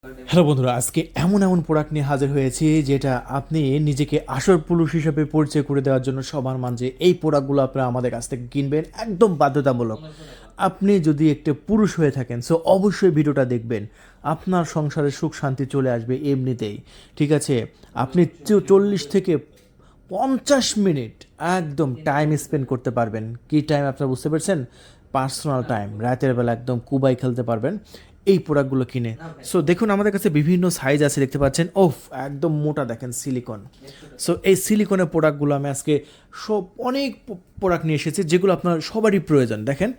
Hello বন্ধুরা, আজকে এমন এমন প্রোডাক্ট নিয়ে হাজির হয়েছি যেটা আপনি নিজেকে আসল পুরুষ হিসেবে পরিচয় করে দেওয়ার জন্য সবার মাঝে এই প্রোডাক্টগুলো আপনারা আমাদের কাছ থেকে কিনবেন একদম বাধ্যতামূলক। আপনি যদি একটা পুরুষ হয়ে থাকেন সো অবশ্যই ভিডিওটা দেখবেন। আপনার সংসারে সুখ শান্তি চলে আসবে এমনিতেই। ঠিক আছে, আপনি 40 থেকে 50 মিনিট একদম টাইম স্পেন্ড করতে পারবেন। কি টাইম আপনারা বুঝতে পারছেন? পার্সোনাল টাইম, রাতের বেলা একদম কুবাই খেলতে পারবেন এই প্রোডাক্টগুলো কিনে। সো দেখুন আমাদের কাছে বিভিন্ন সাইজ আছে, দেখতে পাচ্ছেন। ওফ, একদম মোটা দেখেন, সিলিকন। সো এই সিলিকনের প্রোডাক্টগুলো আমি আজকে সব অনেক প্রোডাক্ট নিয়ে এসেছি যেগুলো আপনার সবারই প্রয়োজন। দেখেন,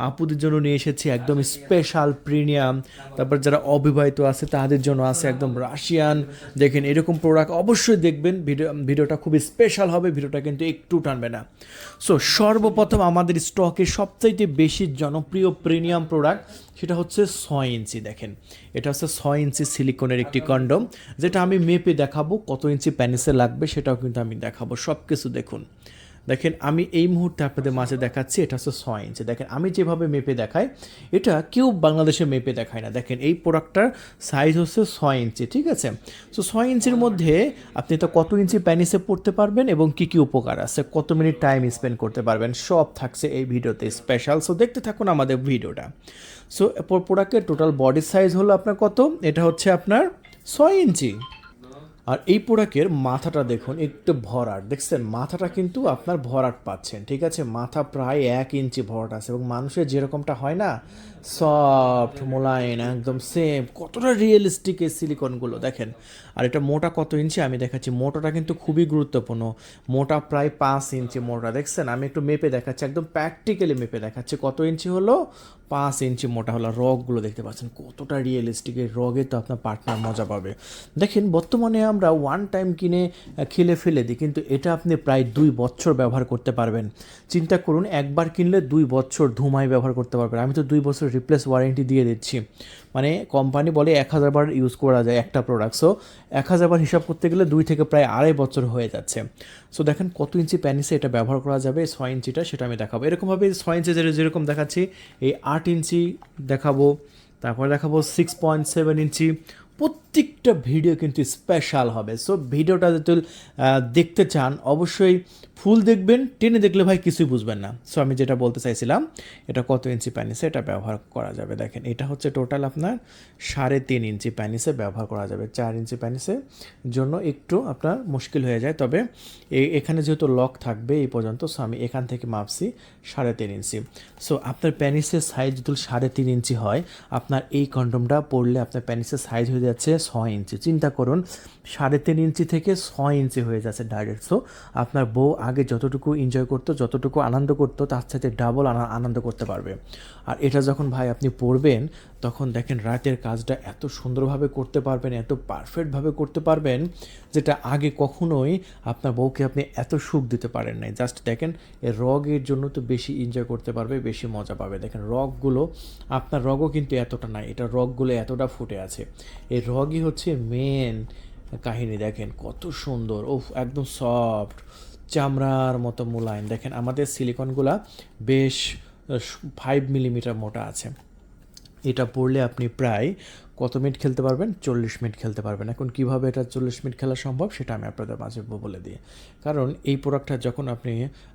আপুদের জন্য নিয়ে এসেছি একদম স্পেশাল প্রিমিয়াম। তারপর যারা অবিবাহিত আছে তাদের জন্য আছে একদম রাশিয়ান। দেখেন এরকম প্রোডাক্ট অবশ্যই দেখবেন। ভিডিওটা খুবই স্পেশাল হবে, ভিডিওটা কিন্তু একটু টানবে না। সো সর্বপ্রথম আমাদের স্টকে সবচাইতে বেশি জনপ্রিয় প্রিমিয়াম প্রোডাক্ট সেটা হচ্ছে 6 ইঞ্চি। দেখেন, এটা হচ্ছে 6 ইঞ্চি সিলিকনের একটি কন্ডম, যেটা আমি মেপে দেখাবো কত ইঞ্চি প্যানিসে লাগবে সেটাও কিন্তু আমি দেখাবো। সব কিছু দেখুন। দেখেন আমি এই মুহূর্তে আপনাদের মাঝে দেখাচ্ছি, এটা হচ্ছে 6 ইঞ্চি। দেখেন আমি যেভাবে মেপে দেখাই এটা কেউ বাংলাদেশে মেপে দেখায় না। দেখেন এই প্রোডাক্টটার সাইজ হচ্ছে 6 ইঞ্চি, ঠিক আছে। সো 6 ইঞ্চির মধ্যে আপনি তো কত ইঞ্চি প্যানিসে পড়তে পারবেন এবং কি কি উপকার আছে, কত মিনিট টাইম স্পেন্ড করতে পারবেন, সব থাকছে এই ভিডিওতে স্পেশাল। সো দেখতে থাকুন আমাদের ভিডিওটা। সো প্রোডাক্টের টোটাল বডি সাইজ হলো আপনার কত, এটা হচ্ছে আপনার 6 ইঞ্চি। আর এই প্রোডাক্টের মাথাটা দেখুন, একটু ভরাট দেখছেন, মাথাটা কিন্তু আপনার ভরাট পাচ্ছেন। ঠিক আছে, মাথা প্রায় 1 ইঞ্চি ভরাট আছে এবং মানুষের যেরকমটা হয় না, সফট মোলায়েম একদম সেম, কতটা রিয়েলিস্টিক এই সিলিকনগুলো দেখেন। আর এটা মোটা কত ইঞ্চি আমি দেখাচ্ছি। মোটাটা কিন্তু খুবই গুরুত্বপূর্ণ। মোটা প্রায় 5 ইঞ্চি মোটা, দেখছেন। আমি একটু মেপে দেখাচ্ছি, একদম প্র্যাকটিক্যালি মেপে দেখাচ্ছি কত ইঞ্চি হলো। 5 ইঞ্চি মোটা হলো। রগগুলো দেখতে পাচ্ছেন কতটা রিয়েলিস্টিক, এই রগে তো আপনার পার্টনার মজা পাবে। দেখেন বর্তমানে আমরা ওয়ান টাইম কিনে খেলে ফেলে দিই, কিন্তু এটা আপনি প্রায় 2 বছর ব্যবহার করতে পারবেন। চিন্তা করুন, একবার কিনলে 2 বছর ধুমায় ব্যবহার করতে পারবেন। আমি তো 2 বছর রিপ্লেস ওয়ারেন্টি দিয়ে দিচ্ছি। মানে কোম্পানি বলে 1000 বার ইউজ করা যায় একটা প্রোডাক্ট। সো 1000 বার হিসাব করতে গেলে 2 থেকে প্রায় 2.5 বছর হয়ে যাচ্ছে। সো দেখেন কত ইঞ্চি প্যানিসে এটা ব্যবহার করা যাবে। 6 ইঞ্চিটা সেটা আমি দেখাবো। এরকমভাবে 6 ইঞ্চি যেরকম দেখাচ্ছি, এই 8 ইঞ্চি দেখাবো, তারপরে দেখাবো 6.7 ইঞ্চি। প্রত্যেকটা ভিডিও কিন্তু স্পেশাল হবে। সো ভিডিওটা যদি দেখতে চান অবশ্যই ফুল দেখবেন, টেনে দেখলে ভাই কিছুই বুঝবেন না। সো আমি যেটা বলতে চাইছিলাম, এটা কত ইঞ্চি প্যানিসে এটা ব্যবহার করা যাবে। দেখেন এটা হচ্ছে টোটাল আপনার 3.5 ইঞ্চি প্যানিসে ব্যবহার করা যাবে। 4 ইঞ্চি প্যানিসের জন্য একটু আপনার মুশকিল হয়ে যায়, তবে এখানে যেহেতু লক থাকবে এই পর্যন্ত, সো আমি এখান থেকে মাপছি 3.5 ইঞ্চি। সো আপনার প্যানিসের সাইজ যদি 3.5 ইঞ্চি হয়, আপনার এই কন্ডমটা পরলে আপনার প্যানিসের সাইজ হয়ে যাচ্ছে 6 ইঞ্চি। চিন্তা করুন, 3.5 ইঞ্চি থেকে 6 ইঞ্চি হয়ে যাচ্ছে ডাইরেক্ট। সো আপনার বউ আগে যতটুকু এনজয় করতো, যতটুকু আনন্দ করতো, তার সাথে ডাবল আনন্দ করতে পারবে। আর এটা যখন ভাই আপনি পরবেন, তখন দেখেন রাতের কাজটা এত সুন্দরভাবে করতে পারবেন, এত পারফেক্টভাবে করতে পারবেন, যেটা আগে কখনোই আপনার বউকে আপনি এত সুখ দিতে পারেন নাই। জাস্ট দেখেন, এই রগের জন্য তো বেশি এনজয় করতে পারবে, বেশি মজা পাবে। দেখেন রগগুলো, আপনার রগও কিন্তু এতটা নাই, এটা রগগুলো এতটা ফুটে আছে। এই রগই হচ্ছে মেন কাহিনী। দেখেন কত সুন্দর, ওফ, একদম সফট, চামড়ার মতো মোলায়েম। দেখেন আমাদের সিলিকনগুলা বেশ 5 মিলিমিটার মোটা আছে। এটা পড়লে আপনি প্রায় কত মিনিট খেলতে পারবেন? 40 মিনিট খেলতে পারবেন। এখন কীভাবে এটা 40 মিনিট খেলা সম্ভব সেটা আমি আপনাদের মাঝে বলে দিই। কারণ এই প্রোডাক্টটা যখন আপনি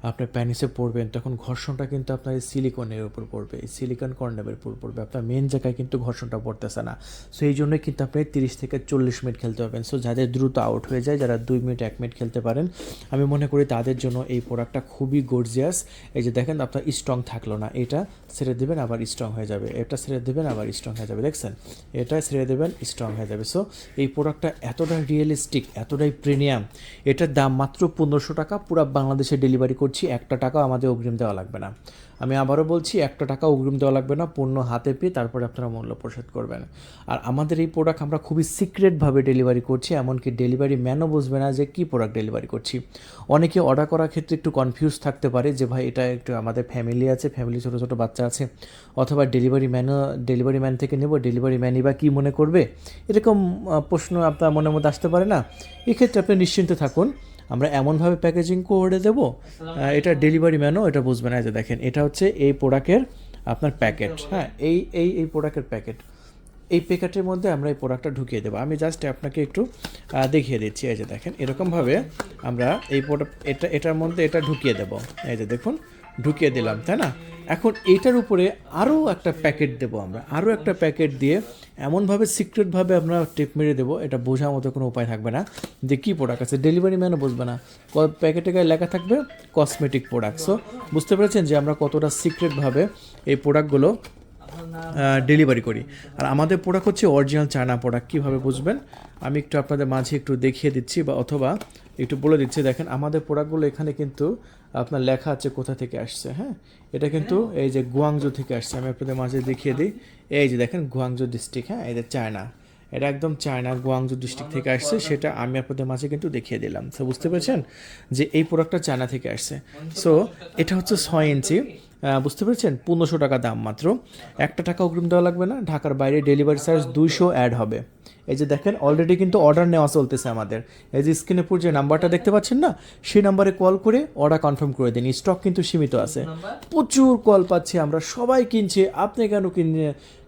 আপনার প্যানিসে পড়বেন, তখন ঘর্ষণটা কিন্তু আপনার এই সিলিকনের উপর পড়বে, এই সিলিকন কন্ডমের উপর পড়বে। আপনার মেন জায়গায় কিন্তু ঘর্ষণটা পড়তেছে না। সো এই জন্যই কিন্তু আপনি 30 থেকে 40 মিনিট খেলতে পারবেন। সো যাদের দ্রুত আউট হয়ে যায়, যারা 2 মিনিট 1 মিনিট খেলতে পারেন, আমি মনে করি তাদের জন্য এই প্রোডাক্টটা খুবই গর্জিয়াস। এই যে দেখেন আপনার স্ট্রং থাকলো না, এটা ছেড়ে দেবেন আবার স্ট্রং হয়ে যাবে, এটা ছেড়ে দেবেন আবার স্ট্রং হয়ে যাবে, দেখছেন, এটা ছেড়ে দেবেন স্ট্রং হয়ে যাবে। সো এই প্রোডাক্টটা এতটা রিয়েলিস্টিক, এতটাই প্রিমিয়াম। এটার দাম মাত্র 1500 টাকা। পুরো বাংলাদেশে ডেলিভারি করছি, একটা টাকাও আমাদের অগ্রিম দেওয়া লাগবে না। আমি আবারও বলছি, একটা টাকা অগ্রিম দেওয়া লাগবে না, পণ্য হাতে পেয়ে তারপরে আপনারা মূল্য পরিশোধ করবেন। আর আমাদের এই প্রোডাক্ট আমরা খুবই সিক্রেটভাবে ডেলিভারি করছি, এমনকি ডেলিভারি ম্যানও বুঝবে না যে কী প্রোডাক্ট ডেলিভারি করছি। অনেকে অর্ডার করার ক্ষেত্রে একটু কনফিউজ থাকতে পারে যে ভাই এটা একটু আমাদের ফ্যামিলি আছে, ফ্যামিলি ছোটো ছোটো বাচ্চা আছে, অথবা ডেলিভারি ম্যান থেকে নেব, ডেলিভারি ম্যানই বা কী মনে করবে, এরকম প্রশ্ন আপনার মনের মধ্যে আসতে পারে না। এক্ষেত্রে আপনি নিশ্চিন্ত থাকুন, আমরা এমনভাবে প্যাকেজিং করে দেবো, এটা ডেলিভারি ম্যানও এটা বুঝবে না। যে দেখেন এটা হচ্ছে এই প্রোডাক্টের আপনার প্যাকেট, হ্যাঁ, এই প্রোডাক্টের প্যাকেট। এই প্যাকেটের মধ্যে আমরা এই প্রোডাক্টটা ঢুকিয়ে দেবো। আমি জাস্ট আপনাকে একটু দেখিয়ে দিচ্ছি। এই যে দেখেন এরকমভাবে আমরা এই প্রোডাক্ট এটার মধ্যে এটা ঢুকিয়ে দেবো। এই যে দেখুন ঢুকিয়ে দিলাম, তাই না? এখন এইটার উপরে আরও একটা প্যাকেট দেবো আমরা, আরও একটা প্যাকেট দিয়ে এমনভাবে সিক্রেটভাবে আমরা টিপ মেরে দেবো, এটা বোঝার মতো কোনো উপায় থাকবে না যে কী প্রোডাক্ট আছে। ডেলিভারি ম্যানও বুঝবে না, প্যাকেটে গায়ে লেখা থাকবে কসমেটিক প্রোডাক্ট। সো বুঝতে পেরেছেন যে আমরা কতটা সিক্রেটভাবে এই প্রোডাক্টগুলো ডেলিভারি করি। আর আমাদের প্রোডাক্ট হচ্ছে অরিজিনাল চায়না প্রোডাক্ট। কীভাবে বুঝবেন আমি একটু আপনাদের মাঝে একটু দেখিয়ে দিচ্ছি, বা অথবা একটু বলে দিচ্ছি। দেখেন আমাদের প্রোডাক্টগুলো এখানে কিন্তু আপনার লেখা আছে কোথা থেকে আসছে। হ্যাঁ, এটা কিন্তু এই যে গুয়াংজু থেকে আসছে। আমি আপনাদের মাঝে দেখিয়ে দিই। এই যে দেখেন গুয়াংজু ডিস্ট্রিক্ট, হ্যাঁ, এটা চায়না, এটা একদম চায়না গুয়াংজু ডিস্ট্রিক্ট থেকে আসছে, সেটা আমি আপনাদের মাঝে কিন্তু দেখিয়ে দিলাম। সো বুঝতে পেরেছেন যে এই প্রোডাক্টটা চায়না থেকে আসছে। সো এটা হচ্ছে 6 ইঞ্চি, বুঝতে পেরেছেন, 1500 টাকা দাম মাত্র। 1 টাকা অগ্রিম দেওয়া লাগবে না। ঢাকার বাইরে ডেলিভারি চার্জ 200 অ্যাড হবে। এই যে দেখেন অলরেডি কিন্তু অর্ডার নেওয়া চলতেছে আমাদের। এই যে স্ক্রিনের উপর যে নাম্বারটা দেখতে পাচ্ছেন না, সেই নাম্বারে কল করে অর্ডার কনফার্ম করে দিন। স্টক কিন্তু সীমিত আছে, প্রচুর কল পাচ্ছি আমরা, সবাই কিনছে। আপনি কেন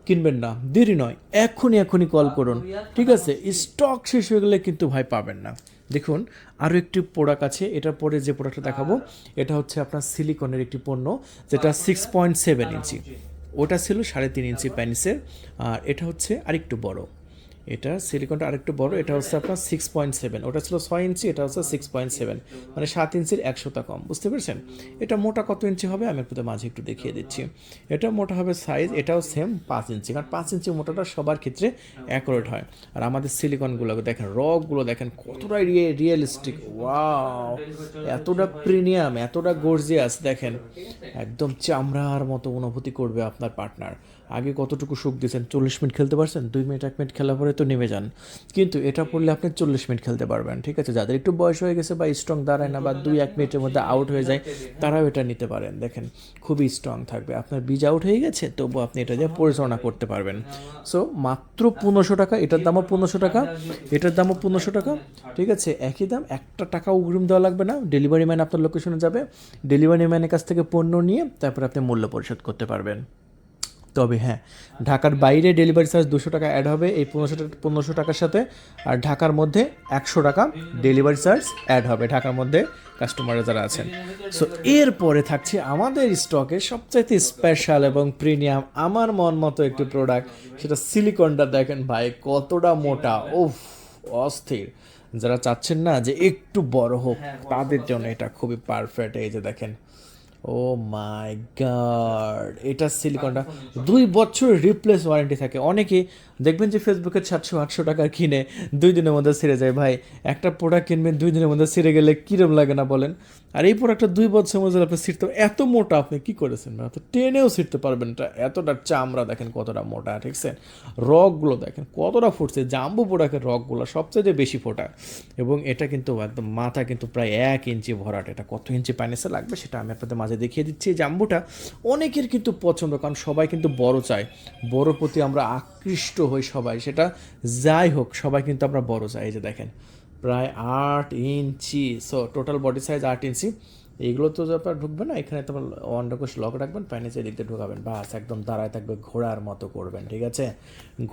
কিনবেন না? দেরি নয়, এখনই কল করুন, ঠিক আছে? স্টক শেষ হয়ে গেলে কিন্তু ভাই পাবেন না। দেখুন আরও একটি প্রোডাক্ট আছে, এটার পরে যে প্রোডাক্টটা দেখাবো এটা হচ্ছে আপনার সিলিকনের একটি পণ্য, যেটা 6.7 ইঞ্চি। ওটা ছিল 3.5 ইঞ্চি প্যানিসের, আর এটা হচ্ছে আরেকটু বড়, এটা সিলিকনটা আরেকটু বড়, এটা হচ্ছে আপনার 6.7। ওটা ছিল 6 ইঞ্চি, এটা হচ্ছে 6.7, মানে 7 ইঞ্চির 100টা কম। বুঝতে পেরেছেন? এটা মোটা কত ইঞ্চি হবে আমি আপনাদের মাঝে একটু দেখিয়ে দিচ্ছি। এটা মোটা হবে সাইজ, এটাও সেম 5 ইঞ্চি, কারণ 5 ইঞ্চি মোটাটা সবার ক্ষেত্রে অ্যাকুরেট হয়। আর আমাদের সিলিকনগুলো দেখেন, রকগুলো দেখেন কতটা রিয়েলিস্টিক, ওয়াও, এতটা প্রিমিয়াম, এতটা গর্জিয়াস। দেখেন একদম চামড়ার মতো অনুভূতি করবে আপনার পার্টনার। আগে কতটুকু সুখ দিয়েছেন, 40 মিনিট খেলতে পারছেন, 2 মিনিট 1 মিনিট খেলার পরে তো নেমে যান, কিন্তু এটা পড়লে আপনি 40 মিনিট খেলতে পারবেন, ঠিক আছে? যাদের একটু বয়স হয়ে গেছে বা স্ট্রং দাঁড়ায় না, বা 2-1 মিনিটের মধ্যে আউট হয়ে যায়, তারাও এটা নিতে পারেন। দেখেন খুবই স্ট্রং থাকবে। আপনার বীজ আউট হয়ে গেছে, তবু আপনি এটা দিয়ে পরিচালনা করতে পারবেন। সো মাত্র 1500 টাকা, এটার দামও 1500 টাকা, এটার দামও 1500 টাকা, ঠিক আছে? একই দাম, 1 টাকা অগ্রিম দেওয়া লাগবে না। ডেলিভারি ম্যান আপনার লোকেশনে যাবে, ডেলিভারি ম্যানের কাছ থেকে পণ্য নিয়ে তারপর আপনি মূল্য পরিশোধ করতে পারবেন। তবে হ্যাঁ, ঢাকার বাইরে ডেলিভারি চার্জ 200 টাকা অ্যাড হবে এই 1500 টাকার সাথে। আর ঢাকার মধ্যে 100 টাকা ডেলিভারি চার্জ অ্যাড হবে ঢাকার মধ্যে কাস্টমাররা যারা আছেন। সো এরপরে থাকছে আমাদের স্টকে সবচাইতে স্পেশাল এবং প্রিমিয়াম আমার মন মতো একটি প্রোডাক্ট, সেটা সিলিকনটা। দেখেন ভাই কতটা মোটা, উফ, অস্থির। যারা চাচ্ছেন না যে একটু বড় হোক, তাদের জন্য এটা খুবই পারফেক্ট। এই যে দেখেন, ও মাই গড, এটা সিলিকনটা 2 বছর রিপ্লেস ওয়ারেন্টি থাকে। অনেকে দেখবেন যে ফেসবুকে 700-800 টাকার কিনে 2 দিনের মধ্যে ছিঁড়ে যায়। ভাই একটা প্রোডাক্ট কিনবেন 2 দিনের মধ্যে ছিঁড়ে গেলে কীরকম লাগে না বলেন? আর এই প্রোডাক্টটা 2 বছরের মধ্যে আপনি ছিঁড়তে, এত মোটা আপনি কী করেছেন? মানে তো টেনেও ছিঁড়তে পারবেন এটা, এতটা চামড়া দেখেন কতটা মোটা, ঠিক আছে? রকগুলো দেখেন কতটা ফুটছে, জাম্বো প্রোডাক্টের রকগুলো সবচেয়ে বেশি ফোটা। এবং এটা কিন্তু একদম মাথা কিন্তু প্রায় 1 ইঞ্চি ভরাট। এটা কত ইঞ্চি প্যানেসে লাগবে সেটা আমি আপনাদের মাঝে দেখিয়ে দিচ্ছি। এই জাম্বুটা অনেকের কিন্তু পছন্দ, কারণ সবাই কিন্তু বড় চায়, বড় প্রতি আমরা আকৃষ্ট হই সবাই, সেটা যাই হোক, সবাই কিন্তু আমরা বড় চাই। এই যে দেখেন প্রায় 8 ইঞ্চি, সো টোটাল বডি সাইজ 8 ইঞ্চি। এইগুলো তো আপনার ঢুকবে না, এখানে তোমার অন্ডকোষ লক রাখবেন, প্যানিসের দিক দিয়ে ঢুকাবেন, বাস একদম দাঁড়ায় থাকবে, ঘোড়ার মতো করবেন, ঠিক আছে?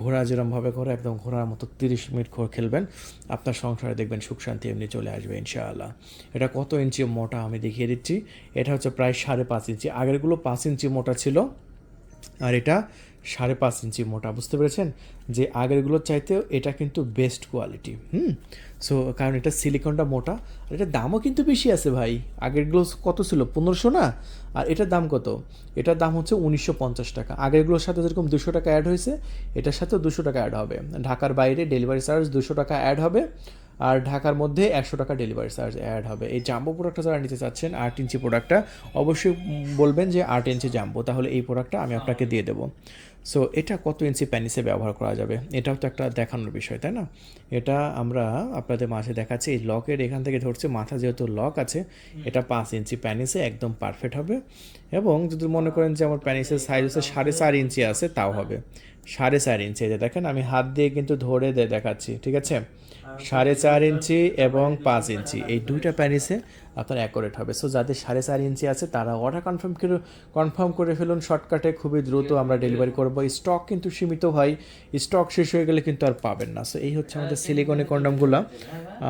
ঘোড়া যেরমভাবে করে একদম ঘোড়ার মতো 30 মিনিট খেলবেন, আপনার সংসারে দেখবেন সুখ শান্তি এমনি চলে আসবে ইনশাআল্লাহ। এটা কত ইঞ্চি মোটা আমি দেখিয়ে দিচ্ছি। এটা হচ্ছে প্রায় 5.5 ইঞ্চি, আগেরগুলো 5 ইঞ্চি মোটা ছিল, আর এটা 5.5 ইঞ্চি মোটা। বুঝতে পেরেছেন যে আগেরগুলোর চাইতেও এটা কিন্তু বেস্ট কোয়ালিটি। সো কারণ এটা সিলিকনটা মোটা, আর এটার দামও কিন্তু বেশি আছে ভাই। আগেরগুলো কত ছিল, 1500 না? আর এটার দাম কত? এটার দাম হচ্ছে 1950 টাকা। আগেরগুলোর সাথে যেরকম 200 টাকা অ্যাড হয়েছে, এটার সাথেও 200 টাকা অ্যাড হবে। ঢাকার বাইরে ডেলিভারি চার্জ 200 টাকা অ্যাড হবে, আর ঢাকার মধ্যে 100 টাকা ডেলিভারি চার্জ অ্যাড হবে। এই জাম্বো প্রোডাক্টটা যারা নিতে চাচ্ছেন 8 ইঞ্চি প্রোডাক্টটা, অবশ্যই বলবেন যে 8 ইঞ্চি জাম্বো, তাহলে এই প্রোডাক্টটা আমি আপনাকে দিয়ে দেবো। সো এটা কত ইঞ্চি প্যানিসে ব্যবহার করা যাবে, এটাও তো একটা দেখানোর বিষয়, তাই না? এটা আমরা আপনাদের মাঝে দেখাচ্ছি। এই লকের এখান থেকে ধরছে, মাথা যেহেতু লক আছে, এটা 5 ইঞ্চি প্যানিসে একদম পারফেক্ট হবে। এবং যদি মনে করেন যে আমার প্যানিসের সাইজ হচ্ছে 4.5 ইঞ্চি আছে, তাও হবে। 4.5 ইঞ্চি, এই যে দেখেন আমি হাত দিয়ে কিন্তু ধরে দেখাচ্ছি, ঠিক আছে। 4.5 ইঞ্চি এবং 5 ইঞ্চি এই দুইটা প্যানিসে আপনার অ্যাকোরেট হবে। সো যাদের 4.5 ইঞ্চি আছে তারা অর্ডার কনফার্ম করে ফেলুন শর্টকাটে, খুবই দ্রুত আমরা ডেলিভারি করব। স্টক কিন্তু সীমিত হয়, স্টক শেষ হয়ে গেলে কিন্তু আর পাবেন না। সো এই হচ্ছে আমাদের সিলিকনের কন্ডমগুলো।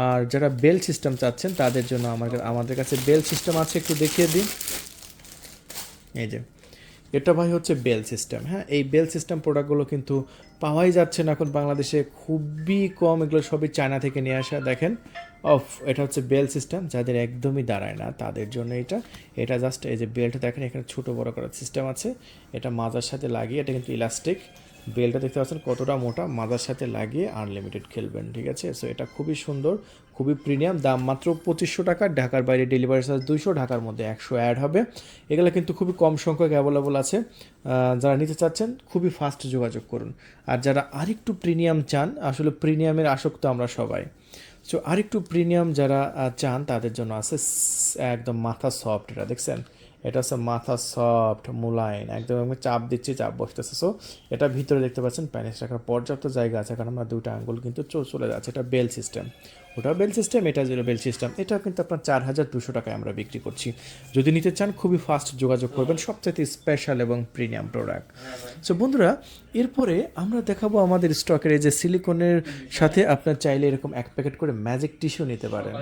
আর যারা বেল সিস্টেম চাচ্ছেন তাদের জন্য আমাদের কাছে বেল সিস্টেম আছে, একটু দেখিয়ে দিই। এই যে এটা ভাই হচ্ছে বেল সিস্টেম। হ্যাঁ, এই বেল সিস্টেম প্রোডাক্টগুলো কিন্তু পাওয়াই যাচ্ছে না এখন বাংলাদেশে, খুবই কম, এগুলো সবই চায়না থেকে নিয়ে আসা। দেখেন এটা হচ্ছে বেল সিস্টেম, যাদের একদমই দাঁড়ায় না তাদের জন্য এটা জাস্ট এই যে বেল্ট দেখেন এখানে ছোট বড় করার সিস্টেম আছে, এটা মাজার সাথে লাগিয়ে, এটা কিন্তু ইলাস্টিক বেলটা দেখতে পাচ্ছেন কতটা মোটা, মাজার সাথে লাগিয়ে আনলিমিটেড খেলবেন, ঠিক আছে। সো এটা খুবই সুন্দর, খুবই প্রিমিয়াম, দাম মাত্র 2500 টাকা, ঢাকার বাইরে ডেলিভারি চার্জ 200, ঢাকার মধ্যে 100 অ্যাড হবে। এগুলো কিন্তু খুবই কম সংখ্যক অ্যাভেলেবল আছে, যারা নিতে চাচ্ছেন খুবই ফাস্ট যোগাযোগ করুন। আর যারা আরেকটু প্রিমিয়াম চান, আসলে প্রিমিয়ামের আসক্ত আমরা সবাই, সো আরেকটু প্রিমিয়াম যারা চান তাদের জন্য আছে একদম মাথা সফট, এটা দেখছেন, এটা হচ্ছে মাথা সফট মোলায়েম, একদম আমি চাপ দিচ্ছি চাপ বসতেছে। সো এটা ভিতরে দেখতে পাচ্ছেন প্যানিস রাখার পর্যাপ্ত জায়গা আছে, কারণ আমরা দুটো আঙ্গুল কিন্তু চলে যাচ্ছে। এটা বেল সিস্টেম, ওটাও বেল সিস্টেম, এটা যেটা বেল সিস্টেম, এটাও কিন্তু আপনার 4200 টাকায় আমরা বিক্রি করছি। যদি নিতে চান খুবই ফাস্ট যোগাযোগ করবেন, সবচেয়ে স্পেশাল এবং প্রিমিয়াম প্রোডাক্ট। সো বন্ধুরা, এরপরে আমরা দেখাবো আমাদের স্টকের এই যে সিলিকনের সাথে আপনার চাইলে এরকম 1 প্যাকেট করে ম্যাজিক টিস্যু নিতে পারেন।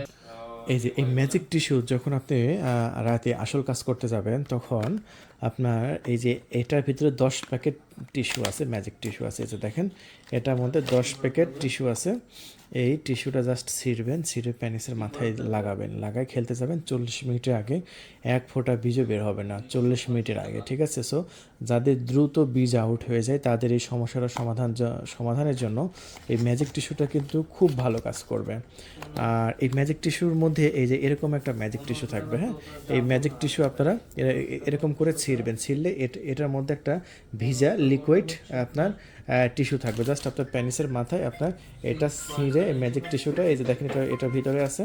এই যে এই ম্যাজিক টিস্যু যখন আপনি রাতে আসল কাজ করতে যাবেন তখন আপনার এই যে এটার ভিতরে 10 প্যাকেট টিস্যু আছে, ম্যাজিক টিস্যু আছে, এই যে দেখেন এটার মধ্যে 10 প্যাকেট টিস্যু আছে। এই টিস্যুটা জাস্ট ছিঁড়ে প্যানিসের মাথায় লাগায় খেলতে যাবেন 40 মিনিটের আগে, 1 ফোঁটা বীজও বের হবে না 40 মিনিটের আগে, ঠিক আছে। সো যাদের দ্রুত বীজ আউট হয়ে যায় তাদের এই সমস্যাটার সমাধানের জন্য এই ম্যাজিক টিস্যুটা কিন্তু খুব ভালো কাজ করবে। আর এই ম্যাজিক টিস্যুর মধ্যে এই যে এরকম একটা ম্যাজিক টিস্যু থাকবে। হ্যাঁ, এই ম্যাজিক টিস্যু আপনারা এরকম করে ছিঁড়লে এটার মধ্যে একটা ভিজা লিকুইড আপনার টিস্যু থাকবে, জাস্ট আপনার প্যানিসের মাথায় আপনার এটা ছিঁড়ে ম্যাজিক টিস্যুটা এই যে দেখেন এটা ভিতরে আছে,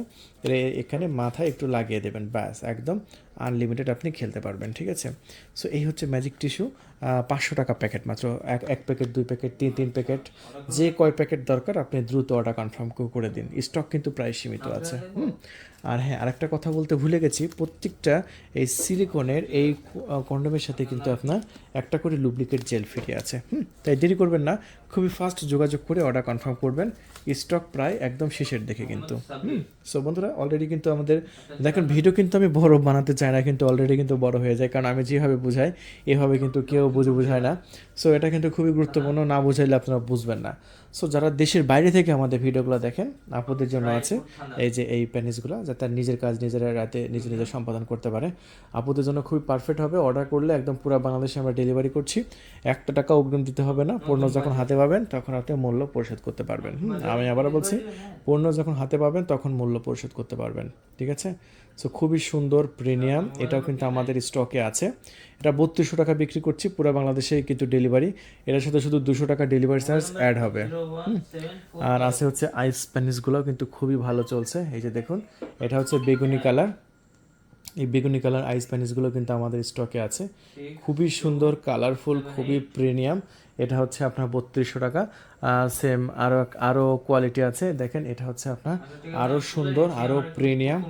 এখানে মাথায় একটু লাগিয়ে দেবেন, ব্যাস একদম আনলিমিটেড আপনি খেলতে পারবেন, ঠিক আছে। সো এই হচ্ছে ম্যাজিক টিস্যু, 500 টাকা প্যাকেট মাত্র, এক প্যাকেট 2 প্যাকেট 3 প্যাকেট, যে কয় প্যাকেট দরকার আপনি দ্রুত অর্ডার কনফার্ম করে দিন, স্টক কিন্তু প্রায় সীমিত আছে। আর হ্যাঁ, আরেকটা কথা বলতে ভুলে গেছি, প্রত্যেকটা এই সিলিকনের এই কন্ডোমের সাথে কিন্তু আপনার একটা করে লুব্রিকেট জেল ফ্রি আছে। তাই দেরি করবেন না, খুবই ফাস্ট যোগাযোগ করে অর্ডার কনফার্ম করবেন, স্টক প্রায় একদম শেষের দিকে কিন্তু। সো বন্ধুরা, অলরেডি কিন্তু আমাদের দেখেন ভিডিও কিন্তু আমি বড় বানাতে চাই না, কিন্তু অলরেডি কিন্তু বড় হয়ে যায়, কারণ আমি যেভাবে বুঝাই এভাবে কিন্তু কেউ বুঝায় না। সো এটা কিন্তু খুবই গুরুত্বপূর্ণ, না বুঝাইলে আপনারা বুঝবেন না। সো যারা দেশের বাইরে থেকে আমাদের ভিডিওগুলো দেখেন, আপনাদের জন্য আছে এই যে এই প্যানিসগুলো, যাতে নিজের কাজ নিজেরা রাতে নিজে সম্পাদন করতে পারে, আপনাদের জন্য খুবই পারফেক্ট হবে। অর্ডার করলে একদম পুরো বাংলাদেশে আমরা ডেলিভারি করছি, 1 টাকা অগ্রিম দিতে হবে না, পণ্য যখন হাতে পাবেন তখন আপনি মূল্য পরিশোধ করতে পারবেন। আমি আবারও বলছি, পণ্য যখন হাতে পাবেন তখন মূল্য পরিশোধ করতে পারবেন, ঠিক আছে। সো খুবই সুন্দর প্রিমিয়াম, এটাও কিন্তু আমাদের স্টকে আছে। এটা 3200 টাকা বিক্রি করছি পুরো বাংলাদেশে কিন্তু ডেলিভারি, এটার সাথে শুধু 200 টাকা ডেলিভারি চার্জ অ্যাড হবে। আর আছে হচ্ছে আইস প্যানিসগুলোও কিন্তু খুবই ভালো চলছে, এই যে দেখুন এটা হচ্ছে বেগুনি কালার, এই বেগুনি কালার আইস প্যানিসগুলো কিন্তু আমাদের স্টকে আছে, খুবই সুন্দর কালারফুল, খুবই প্রিমিয়াম। এটা হচ্ছে আপনার 3200 টাকা। সেম আরও কোয়ালিটি আছে, দেখেন এটা হচ্ছে আপনার আরও সুন্দর, আরও প্রিমিয়াম।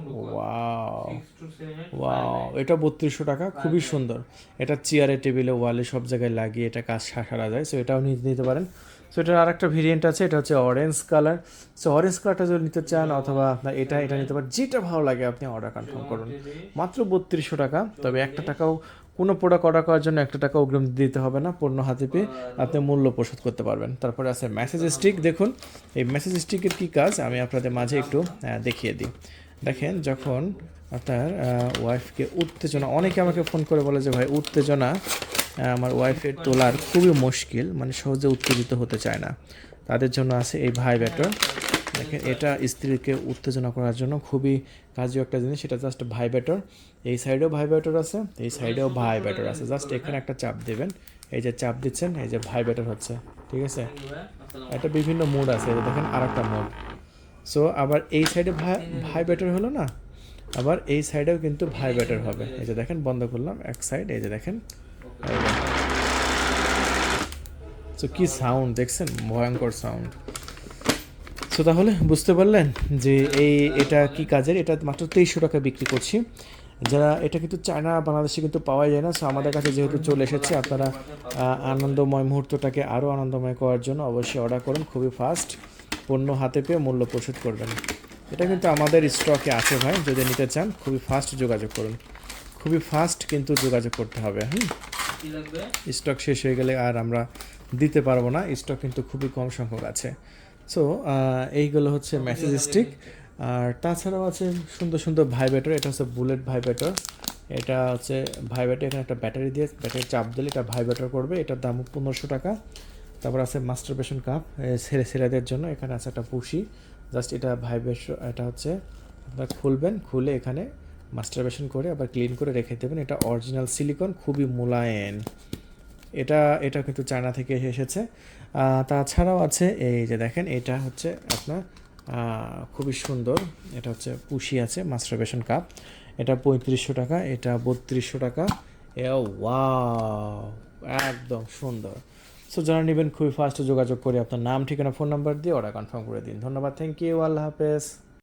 ওয়াও, এটা 3200 টাকা, খুবই সুন্দর। এটা চেয়ারে টেবিলে ওয়ালে সব জায়গায় লাগিয়ে এটা কাজ সারা যায়, সো এটাও নিতে পারেন। সো এটার আরেকটা ভেরিয়েন্ট আছে, এটা হচ্ছে অরেঞ্জ কালার। সো অরেঞ্জ কালারটা যদি নিতে চান অথবা আপনার এটা নিতে পারেন, যেটা ভালো লাগে আপনি অর্ডার কনফার্ম করুন, মাত্র 3200 টাকা। তবে 1 টাকাও কোনো প্রোডাক্ট অর্ডার করার জন্য 1 টাকা অগ্রিম দিতে হবে না, পণ্য হাতে পেয়ে আপনি মূল্য পরিশোধ করতে পারবেন। তারপরে আছে মেসেজ স্টিক, দেখুন এই মেসেজ স্টিকের কী কাজ আমি আপনাদের মাঝে একটু দেখিয়ে দিই। দেখেন যখন আপনার ওয়াইফকে উত্তেজনা, অনেকে আমাকে ফোন করে বলে যে ভাই উত্তেজনা আমার ওয়াইফের তোলার খুবই মুশকিল, মানে সহজে উত্তেজিত হতে চায় না, তাদের জন্য আছে এই ভাইব্রেটর। দেখেন এটা স্ত্রীকে উত্তেজনা করার জন্য খুবই কাজের একটা জিনিস, এটা জাস্ট ভাইব্রেটর, এই সাইডেও ভাইব্রেটর আছে, এই সাইডেও ভাইব্রেটর আছে, জাস্ট এখানে একটা চাপ দেবেন, এই যে চাপ দিচ্ছেন এই যে ভাইব্রেটর হচ্ছে, ঠিক আছে। এটা বিভিন্ন মোড আছে, এই যে দেখেন আরেকটা মোড। সো আবার এই সাইডে ভাইব্রেটর হলো না, আবার এই সাইডেও কিন্তু ভাইব্রেটর হবে, এই যে দেখেন বন্ধ করলাম এক সাইড, এই যে দেখেন। সো কি সাউন্ড দেখছেন, ভয়ঙ্কর সাউন্ড। সো তাহলে বুঝতে পারলেন যে এটা কি কাজের। এটা মাত্র 2300 টাকা বিক্রি করছি। যারা এটা কিন্তু চায়না বাংলাদেশে কিন্তু পাওয়া যায় না। সো আমাদের কাছে যেহেতু চলে এসেছে, আপনারা আনন্দময় মুহূর্তটাকে আরও আনন্দময় করার জন্য অবশ্যই অর্ডার করুন। খুবই ফাস্ট, পণ্য হাতে পেয়ে মূল্য পরিশোধ করবেন। এটা কিন্তু আমাদের স্টকে আছে ভাই, যদি নিতে চান খুবই ফাস্ট যোগাযোগ করুন। খুবই ফাস্ট কিন্তু যোগাযোগ করতে হবে। স্টক শেষ হয়ে গেলে আর আমরা দিতে পারবো না, স্টক কিন্তু খুবই কম সংখ্যক আছে। সো এইগুলো হচ্ছে মেসেজ স্টিক। আর তাছাড়াও আছে সুন্দর সুন্দর ভাইব্রেটর। এটা হচ্ছে বুলেট ভাইব্রেটর। এটা হচ্ছে ভাইব্রেটর, এখানে একটা ব্যাটারি দিয়ে ব্যাটারি চাপ দিলে এটা ভাইব্রেটর করবে। এটার দাম 1500 টাকা। তারপর আছে মাস্টারবেশন কাপ ছেলেদের জন্য। এখানে আছে একটা পুশি, জাস্ট এটা ভাইব্রেশন। এটা হচ্ছে আপনার খুলবেন, খুলে এখানে মাস্টারবেশন করে আবার ক্লিন করে রেখে দেবেন। এটা অরিজিনাল সিলিকন, খুবই মোলায়েম। এটা কিন্তু চায়না থেকে এসেছে। তাছাড়াও আছে এই যে দেখেন, এটা হচ্ছে আপনার খুবই সুন্দর। এটা হচ্ছে পুশি আছে, মাস্টারবেশন কাপ। এটা 3500 টাকা, এটা 3200 টাকা। ওয়াও, একদম সুন্দর। সো যারা নেবেন খুবই ফাস্ট যোগাযোগ করে আপনার নাম, ঠিকানা, ফোন নাম্বার দিয়ে অর্ডার কনফার্ম করে দিন। ধন্যবাদ, থ্যাংক ইউ, আল্লাহ হাফেজ।